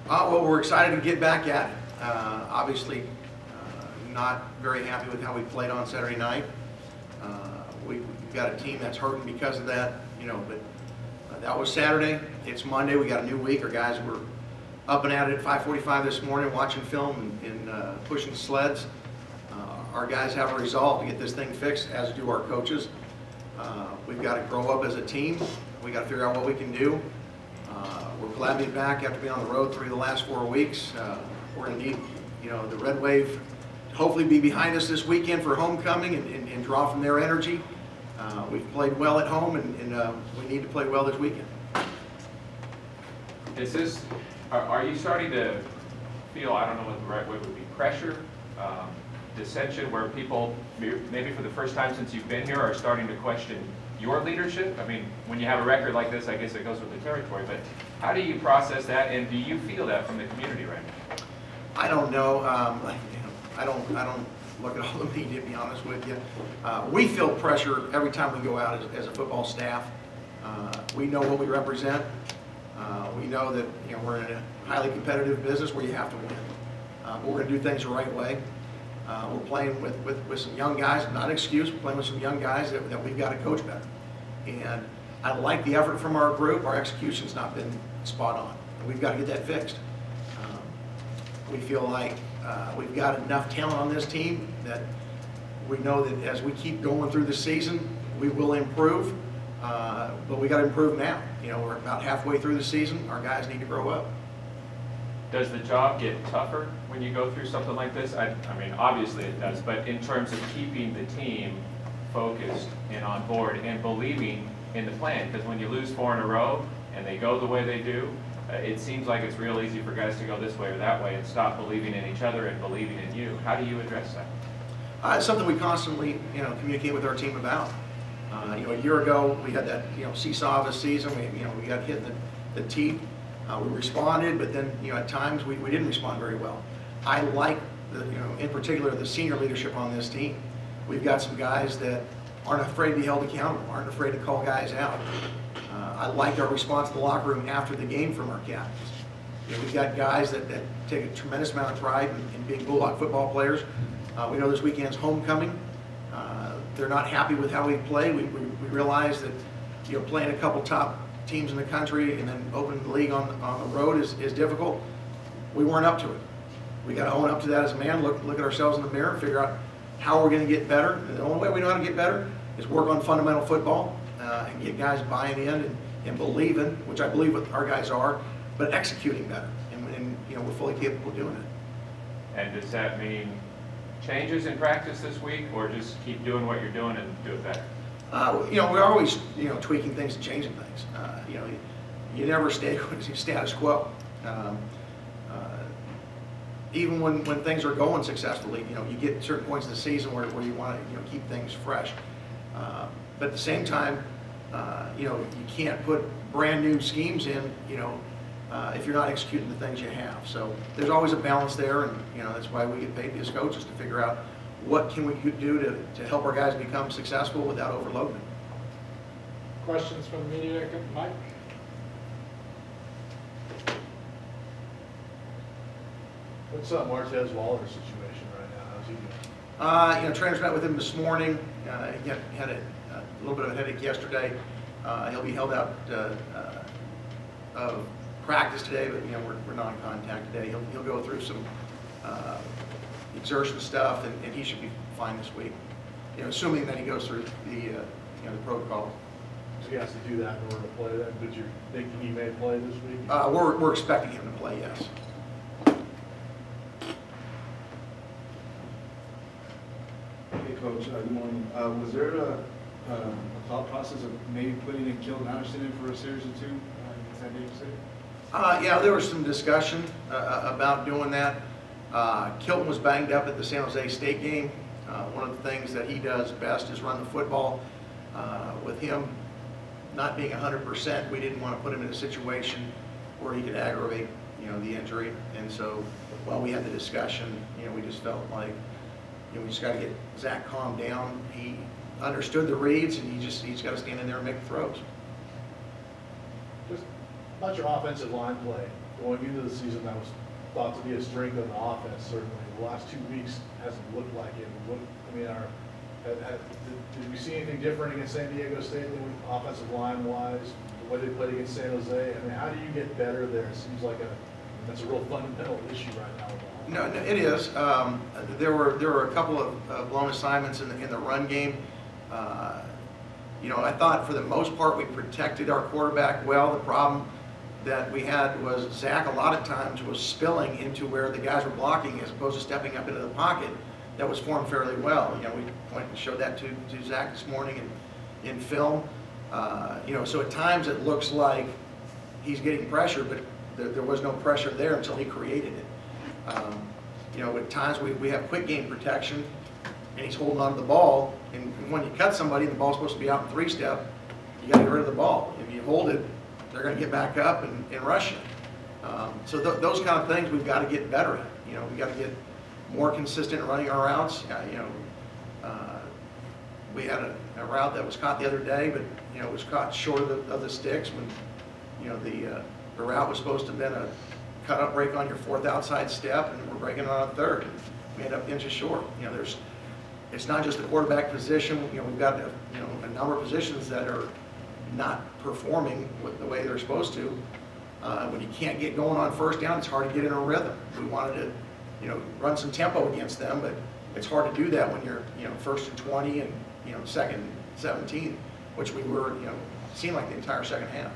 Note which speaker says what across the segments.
Speaker 1: Well, we're excited to get back at it. Obviously, not very happy with how we played on Saturday night. We've got a team that's hurting because of that, but that was Saturday. It's Monday. We got a new week. Our guys were up and at it at 5:45 this morning, watching film and pushing sleds. Our guys have a resolve to get this thing fixed, as do our coaches. We've got to grow up as a team. We got to figure out what we can do. We're glad to be back after being on the road 3 of the last 4 weeks. We're going to need, the Red Wave to hopefully be behind us this weekend for homecoming and draw from their energy. We've played well at home, and we need to play well this weekend.
Speaker 2: Are you starting to feel, I don't know what the right word would be, pressure, dissension, where people, maybe for the first time since you've been here, are starting to question your leadership? I mean, when you have a record like this, I guess it goes with the territory, but how do you process that, and do you feel that from the community right now?
Speaker 1: I don't know. I don't look at all the media, to be honest with you. We feel pressure every time we go out as a football staff. We know what we represent. We know that we're in a highly competitive business where you have to win. But we're going to do things the right way. We're playing with some young guys, not an excuse. We're playing with some young guys that we've got to coach better. And I like the effort from our group. Our execution's not been spot on, and we've got to get that fixed. We feel like we've got enough talent on this team that we know that as we keep going through the season, we will improve. But we got to improve now. We're about halfway through the season. Our guys need to grow up.
Speaker 2: Does the job get tougher when you go through something like this? I mean, obviously it does, but in terms of keeping the team focused and on board and believing in the plan, because when you lose 4 in a row and they go the way they do, it seems like it's real easy for guys to go this way or that way and stop believing in each other and believing in you. How do you address that?
Speaker 1: It's something we constantly, communicate with our team about. A year ago we had that, seesaw of a season. We got hit in the teeth. We responded, but then, at times we didn't respond very well. I like in particular the senior leadership on this team. We've got some guys that aren't afraid to be held accountable, aren't afraid to call guys out. I like our response to the locker room after the game from our captains. We've got guys that take a tremendous amount of pride in being Bulldog football players. We know this weekend's homecoming. They're not happy with how we play. We realize that playing a couple top teams in the country and then opening the league on the road is difficult. We weren't up to it. We got to own up to that as a man, look at ourselves in the mirror, figure out how we're going to get better. And the only way we know how to get better is work on fundamental football and get guys buying in and believing, which I believe what our guys are, but executing better. And we're fully capable of doing it.
Speaker 2: And does that mean changes in practice this week, or just keep doing what you're doing and do it better?
Speaker 1: We're always, tweaking things and changing things. You never stay status quo. Even when things are going successfully, you get certain points in the season where you want to, keep things fresh. But at the same time, you can't put brand new schemes in, if you're not executing the things you have. So there's always a balance there, and that's why we get paid as coaches to figure out what can we do to help our guys become successful without overloading them.
Speaker 3: Questions from the media? Mike?
Speaker 4: What's Martez Waller's situation right now? How's he doing?
Speaker 1: Trainers met with him this morning. He had a little bit of a headache yesterday. He'll be held out of practice today, but we're not in contact today. He'll go through some exertion stuff, and he should be fine this week. Assuming that he goes through the protocol.
Speaker 4: So he has to do that in order to play then, but you're thinking he may play this week?
Speaker 1: We're expecting him to play, yes.
Speaker 5: Hey Coach, good morning. Was there a thought process of maybe putting in Kilton Anderson in for a series or two in San Diego State?
Speaker 1: Yeah, there was some discussion about doing that. Kilton was banged up at the San Jose State game. One of the things that he does best is run the football. With him not being 100%, we didn't want to put him in a situation where he could aggravate, the injury. And so while we had the discussion, we just felt like, we just got to get Zach calmed down. He understood the reads, and he's got to stand in there and make the throws.
Speaker 4: Just about your offensive line play. going into the season, that was thought to be a strength of the offense, certainly. The last 2 weeks hasn't looked like it. Did we see anything different against San Diego State than offensive line-wise, the way they played against San Jose? I mean, how do you get better there? It seems like that's a real fundamental issue right now with the offense.
Speaker 1: No, it is. There were a couple of blown assignments in the run game. I thought for the most part we protected our quarterback well. The problem that we had was Zach a lot of times was spilling into where the guys were blocking as opposed to stepping up into the pocket. That was formed fairly well. We went and showed that to Zach this morning in film. So at times it looks like he's getting pressure, but there was no pressure there until he created it. At times we have quick game protection, and he's holding on to the ball, and when you cut somebody, the ball's supposed to be out in 3-step, you got to get rid of the ball. If you hold it, they're going to get back up and rush you. So those kind of things we've got to get better at. We've got to get more consistent running our routes. We had a route that was caught the other day, but it was caught short of the sticks when the route was supposed to have been a cut up break on your 4th outside step, and we're breaking on a 3rd. And we end up inches short. It's not just the quarterback position. We've got a number of positions that are not performing the way they're supposed to. When you can't get going on first down, it's hard to get in a rhythm. We wanted to run some tempo against them, but it's hard to do that when you're 1st and 20 and 2nd and 17, which we were seemed like the entire second half.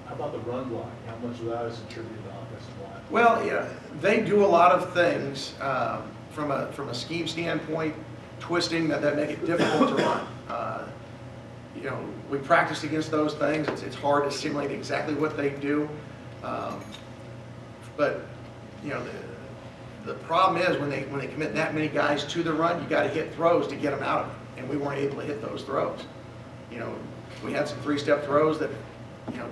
Speaker 4: How about the run block? How much of that is attributed to the offensive line?
Speaker 1: Well, they do a lot of things from a scheme standpoint, twisting that make it difficult to run. We practiced against those things. It's hard to simulate exactly what they do, but the problem is when they commit that many guys to the run, you got to hit throws to get them out of it, and we weren't able to hit those throws. We had some 3-step throws that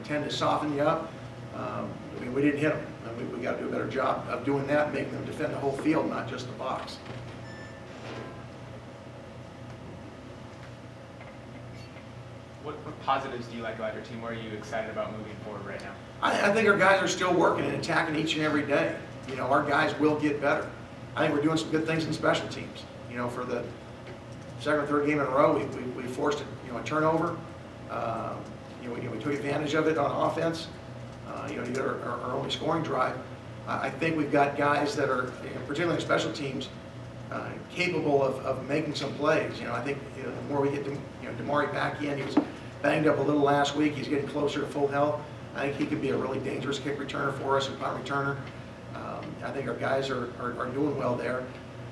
Speaker 1: tend to soften you up. We didn't hit them. And we got to do a better job of doing that, making them defend the whole field, not just the box.
Speaker 6: What positives do you like about your team? What are you excited about moving forward right now?
Speaker 1: I think our guys are still working and attacking each and every day. Our guys will get better. I think we're doing some good things in special teams. For the 2nd or 3rd game in a row, we forced a turnover. We took advantage of it on offense. You got our only scoring drive. I think we've got guys that are, particularly in special teams, capable of making some plays. I think the more we get DeMari back in, he was banged up a little last week. He's getting closer to full health. I think he could be a really dangerous kick returner for us, and punt returner. I think our guys are doing well there.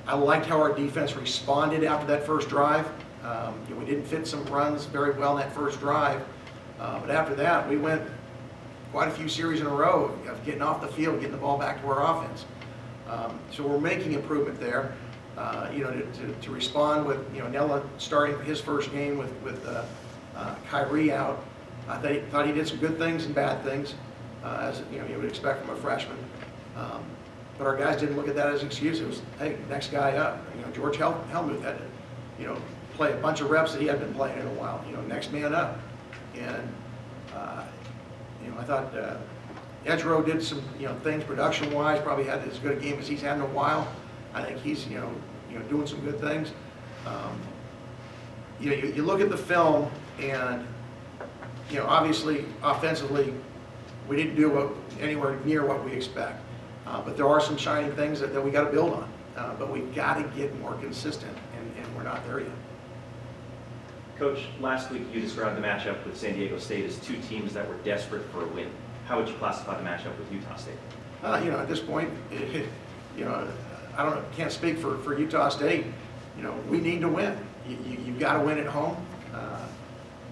Speaker 1: I liked how our defense responded after that first drive. We didn't fit some runs very well in that first drive, but after that, we went quite a few series in a row of getting off the field, getting the ball back to our offense. So we're making improvement there. To respond with Nella starting his first game with Kyrie out. I thought he did some good things and bad things, as you would expect from a freshman. But our guys didn't look at that as an excuse. It was, hey, next guy up. George Helmuth had to play a bunch of reps that he hadn't been playing in a while. Next man up. And I thought Edge Row did some things production-wise. Probably had as good a game as he's had in a while. I think he's doing some good things. You look at the film, and obviously offensively we didn't do anywhere near what we expect. But there are some shining things that we got to build on. But we've got to get more consistent, and we're not there yet.
Speaker 7: Coach, last week you described the matchup with San Diego State as 2 teams that were desperate for a win. How would you classify the matchup with Utah State?
Speaker 1: At this point, I can't speak for Utah State. We need to win. You've got to win at home.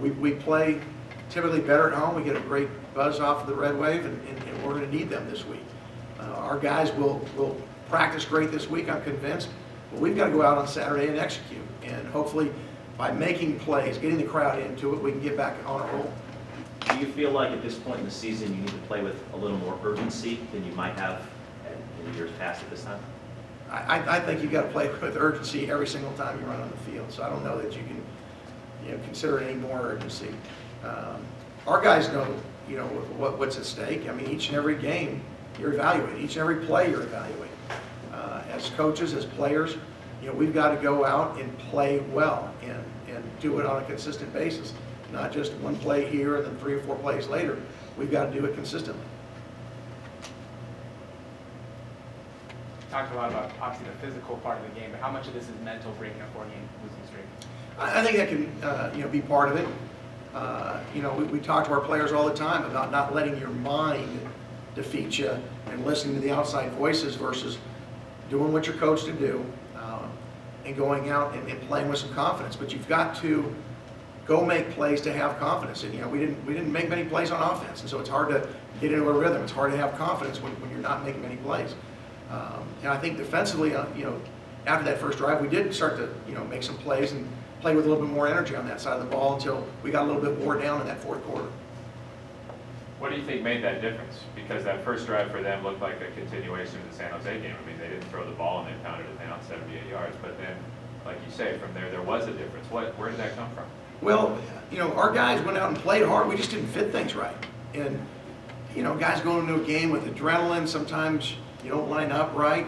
Speaker 1: We play typically better at home. We get a great buzz off of the Red Wave, and we're going to need them this week. Our guys will practice great this week, I'm convinced. But we've got to go out on Saturday and execute. And hopefully, by making plays, getting the crowd into it, we can get back on a roll.
Speaker 7: Do you feel like at this point in the season you need to play with a little more urgency than you might have in years past at this time?
Speaker 1: I think you've got to play with urgency every single time you run on the field. So I don't know that you can consider any more urgency. Our guys know what's at stake. I mean, each and every game, you're evaluating. Each and every play you're evaluating. As coaches, as players, we've got to go out and play well and do it on a consistent basis. Not just one play here and then 3 or 4 plays later. We've got to do it consistently.
Speaker 6: Talked a lot about obviously the physical part of the game, but how much of this is mental breaking a 4-game losing streak?
Speaker 1: I think that can be part of it. We talk to our players all the time about not letting your mind defeat you and listening to the outside voices versus doing what you're coached to do and going out and playing with some confidence. But you've got to go make plays to have confidence. And we didn't make many plays on offense, and so it's hard to get into a rhythm. It's hard to have confidence when you're not making many plays. And I think defensively, after that first drive, we did start to make some plays and play with a little bit more energy on that side of the ball until we got a little bit wore down in that fourth quarter.
Speaker 2: What do you think made that difference? Because that first drive for them looked like a continuation of the San Jose game. I mean, they didn't throw the ball and they pounded it down 78 yards. But then, like you say, from there was a difference. Where did that come from?
Speaker 1: Well, our guys went out and played hard. We just didn't fit things right. And, guys going into a game with adrenaline, sometimes you don't line up right.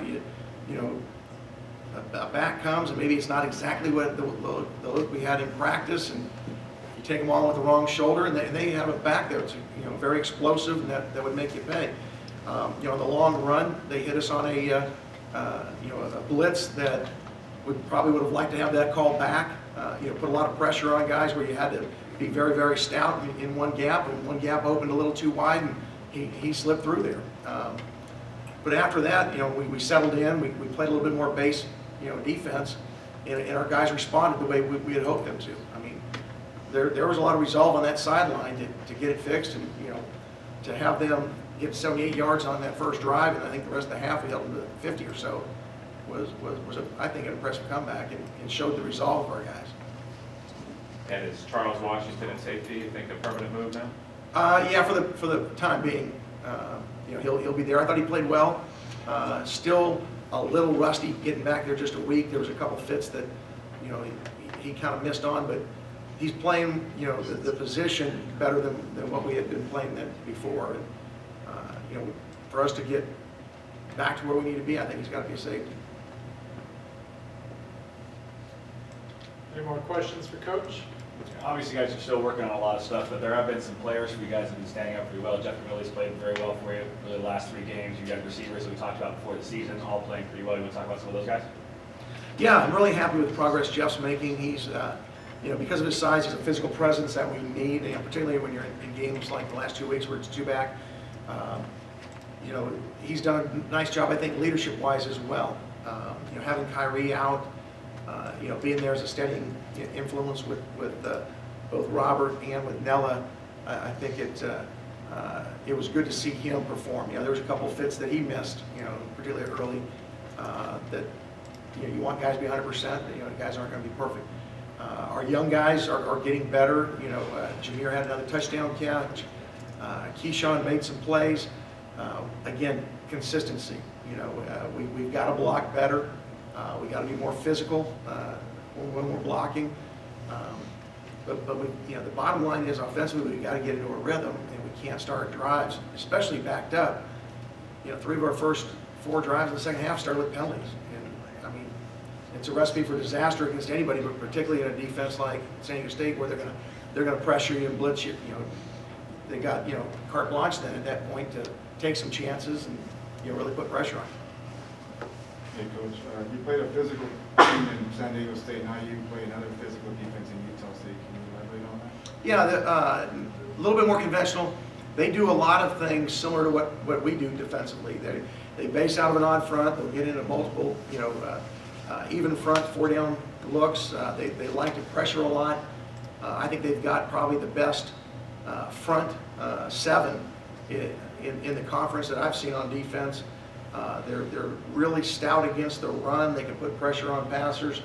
Speaker 1: A back comes and maybe it's not exactly what the look we had in practice, and you take them on with the wrong shoulder, and they have a back that's very explosive, and that would make you pay. In the long run, they hit us on a blitz that probably would have liked to have that call back. Put a lot of pressure on guys where you had to be very, very stout in one gap, and one gap opened a little too wide, and he slipped through there. But after that, we settled in. We played a little bit more base, defense, and our guys responded the way we had hoped them to. I mean, there was a lot of resolve on that sideline to get it fixed, and to have them get 78 yards on that first drive, and I think the rest of the half we held them to 50 or so, was I think an impressive comeback and showed the resolve of our guys.
Speaker 2: And is Charles Washington at safety, you think, a permanent move now?
Speaker 1: Yeah, for the time being, he'll be there. I thought he played well. Still a little rusty getting back there just a week. There was a couple fits that he kind of missed on, but he's playing the position better than what we had been playing then before. And for us to get back to where we need to be, I think he's got to be a safety.
Speaker 3: Any more questions for Coach?
Speaker 8: Obviously, you guys are still working on a lot of stuff, but there have been some players for you guys that have been standing up pretty well. Jeff McMillan's played very well for you for the last 3 games. You got receivers that we talked about before the season, all playing pretty well. You want to talk about some of those guys?
Speaker 1: Yeah, I'm really happy with the progress Jeff's making. He's, because of his size, he's a physical presence that we need, particularly when you're in games like the last 2 weeks where it's 2 back. He's done a nice job, I think, leadership-wise as well. Having Kyrie out, being there as a steadying influence with both Robert and with Nella, I think it was good to see him perform. There was a couple fits that he missed, particularly early, that you want guys to be 100%. Guys aren't going to be perfect. Our young guys are getting better. Jameer had another touchdown catch. Keyshawn made some plays. Again, consistency. We've got to block better. We got to be more physical when we're blocking. But the bottom line is offensively we've got to get into a rhythm, and we can't start drives, especially backed up. 3 of our first 4 drives in the second half started with penalties, and I mean it's a recipe for disaster against anybody, but particularly in a defense like San Diego State where they're gonna pressure you and blitz you. They got carte blanche then at that point to take some chances and really put pressure on you.
Speaker 5: Hey, Coach, you played a physical team in San Diego State. Now you play another physical defense in Utah State. Can you elaborate on that?
Speaker 1: Yeah, a little bit more conventional. They do a lot of things similar to what we do defensively. They base out of an on front. They'll get into multiple, even front 4-down looks. They like to pressure a lot. I think they've got probably the best front 7 in the conference that I've seen on defense. They're really stout against the run. They can put pressure on passers.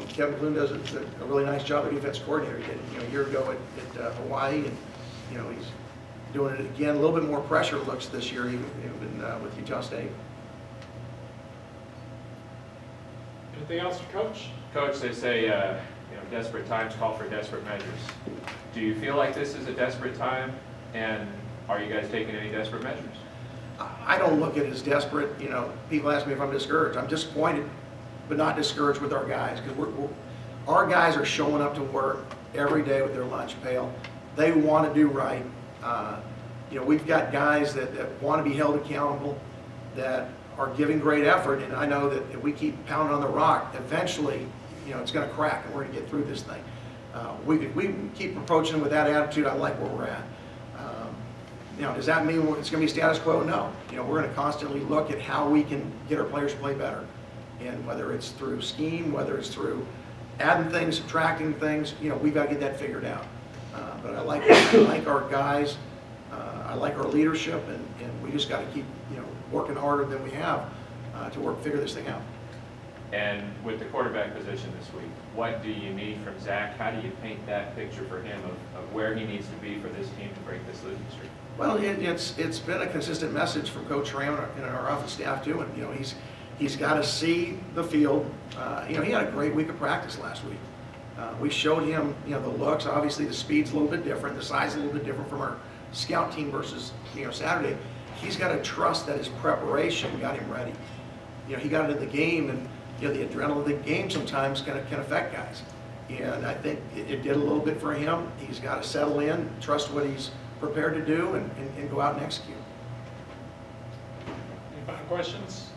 Speaker 1: Kevin Bloom does a really nice job at defense coordinator. He did a year ago at Hawaii, and he's doing it again. A little bit more pressure looks this year, even with Utah State.
Speaker 3: Anything else for Coach?
Speaker 2: Coach, they say, desperate times call for desperate measures. Do you feel like this is a desperate time, and are you guys taking any desperate measures?
Speaker 1: I don't look at it as desperate. You know, people ask me if I'm discouraged. I'm disappointed, but not discouraged with our guys, because our guys are showing up to work every day with their lunch pail. They want to do right. You know, we've got guys that want to be held accountable, that are giving great effort, and I know that if we keep pounding on the rock, eventually, you know, it's going to crack, and we're going to get through this thing. If we keep approaching it with that attitude, I like where we're at. You know, does that mean it's going to be status quo? No. You know, we're going to constantly look at how we can get our players to play better, and whether it's through scheme, whether it's through adding things, subtracting things, you know, we've got to get that figured out. But I like our guys. I like our leadership, and we just got to keep, you know, working harder than we have to figure this thing out.
Speaker 2: And with the quarterback position this week, what do you need from Zach? How do you paint that picture for him of where he needs to be for this team to break this losing streak?
Speaker 1: Well, it's been a consistent message from Coach Ram and our office staff too, and you know, he's got to see the field. You know, he had a great week of practice last week. We showed him, you know, the looks. Obviously, the speed's a little bit different, the size a little bit different from our scout team versus, you know, Saturday. He's got to trust that his preparation got him ready. You know, he got into the game, and you know, the adrenaline of the game sometimes can affect guys. And I think it did a little bit for him. He's got to settle in, trust what he's prepared to do, and go out and execute.
Speaker 3: Any final questions?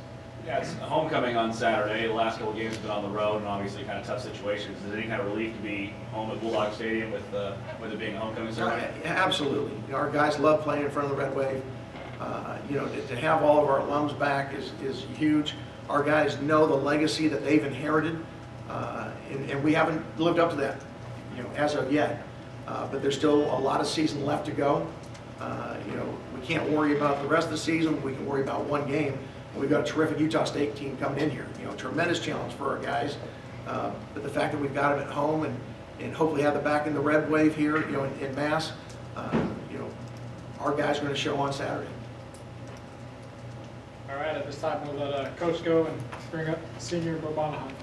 Speaker 8: Yeah, it's homecoming on Saturday. The last couple of games have been on the road, and obviously kind of tough situations. Is it any kind of relief to be home at Bulldog Stadium with it being a homecoming ceremony?
Speaker 1: Absolutely. You know, our guys love playing in front of the Red Wave. You know, to have all of our alums back is huge. Our guys know the legacy that they've inherited, and we haven't lived up to that, you know, as of yet. But there's still a lot of season left to go. You know, we can't worry about the rest of the season. We can worry about one game. We've got a terrific Utah State team coming in here. You know, tremendous challenge for our guys. But the fact that we've got them at home and hopefully have them back in the Red Wave here, you know, in Mass, you know, our guys are going to show on Saturday.
Speaker 3: All right, at this time, we'll let Coach go and bring up senior Bo Bonahan.